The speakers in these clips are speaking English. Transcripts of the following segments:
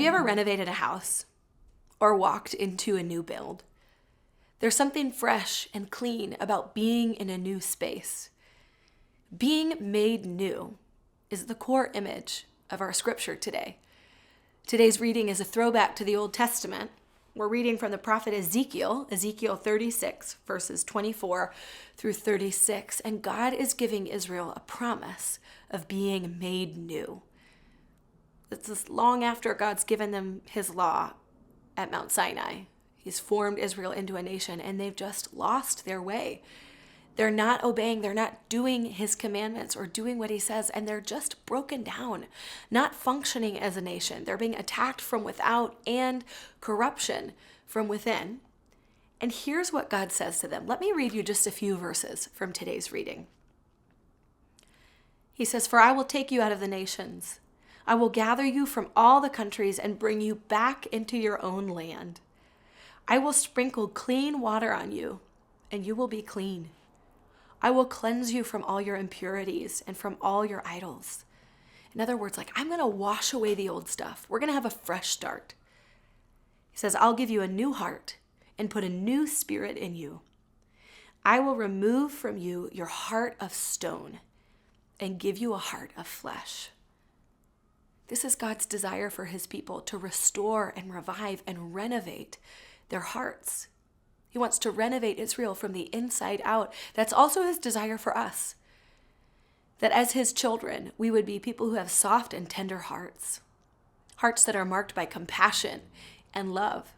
you ever renovated a house or walked into a new build? There's something fresh and clean about being in a new space. Being made new is the core image of our scripture today. Today's reading is a throwback to the Old Testament. We're reading from the prophet Ezekiel 36, verses 24 through 36, and God is giving Israel a promise of being made new. This is long after God's given them his law at Mount Sinai. He's formed Israel into a nation, and they've just lost their way. They're not obeying, they're not doing his commandments or doing what he says, and they're just broken down, not functioning as a nation. They're being attacked from without and corruption from within. And here's what God says to them. Let me read you just a few verses from today's reading. He says, "For I will take you out of the nations. I will gather you from all the countries and bring you back into your own land. I will sprinkle clean water on you, and you will be clean. I will cleanse you from all your impurities and from all your idols." In other words, I'm going to wash away the old stuff. We're going to have a fresh start. He says, "I'll give you a new heart and put a new spirit in you. I will remove from you your heart of stone and give you a heart of flesh." This is God's desire for his people, to restore and revive and renovate their hearts. He wants to renovate Israel from the inside out. That's also his desire for us. That as his children, we would be people who have soft and tender hearts. Hearts that are marked by compassion and love.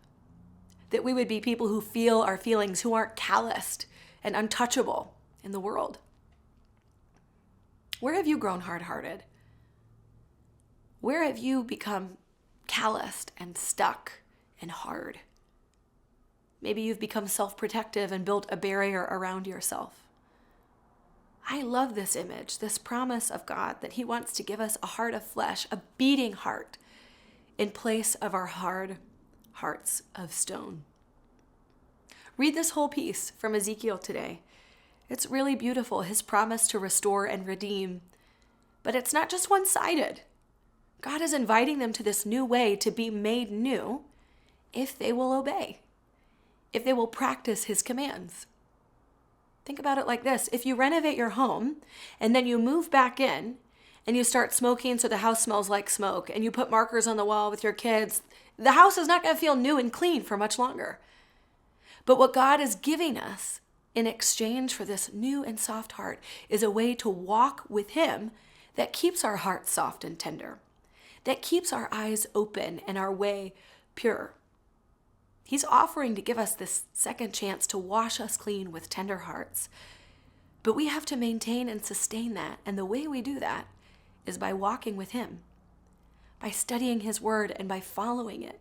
That we would be people who feel our feelings, who aren't calloused and untouchable in the world. Where have you grown hard-hearted? Where have you become calloused and stuck and hard? Maybe you've become self-protective and built a barrier around yourself. I love this image, this promise of God that he wants to give us a heart of flesh, a beating heart, in place of our hard hearts of stone. Read this whole piece from Ezekiel today. It's really beautiful, his promise to restore and redeem. But it's not just one-sided. God is inviting them to this new way to be made new if they will obey, if they will practice his commands. Think about it like this. If you renovate your home and then you move back in and you start smoking so the house smells like smoke, and you put markers on the wall with your kids, the house is not going to feel new and clean for much longer. But what God is giving us in exchange for this new and soft heart is a way to walk with him that keeps our hearts soft and tender, that keeps our eyes open and our way pure. He's offering to give us this second chance to wash us clean with tender hearts. But we have to maintain and sustain that. And the way we do that is by walking with him, by studying his word and by following it.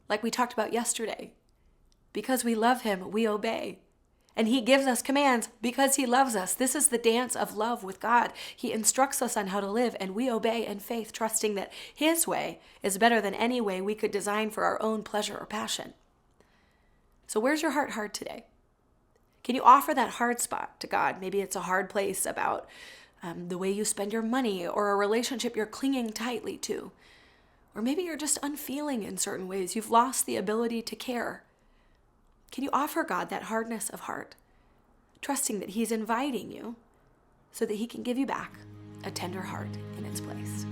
Like we talked about yesterday, because we love him, we obey. And he gives us commands because he loves us. This is the dance of love with God. He instructs us on how to live, and we obey in faith, trusting that his way is better than any way we could design for our own pleasure or passion. So where's your heart hard today? Can you offer that hard spot to God? Maybe it's a hard place about the way you spend your money, or a relationship you're clinging tightly to. Or maybe you're just unfeeling in certain ways. You've lost the ability to care. Can you offer God that hardness of heart, trusting that he's inviting you so that he can give you back a tender heart in its place?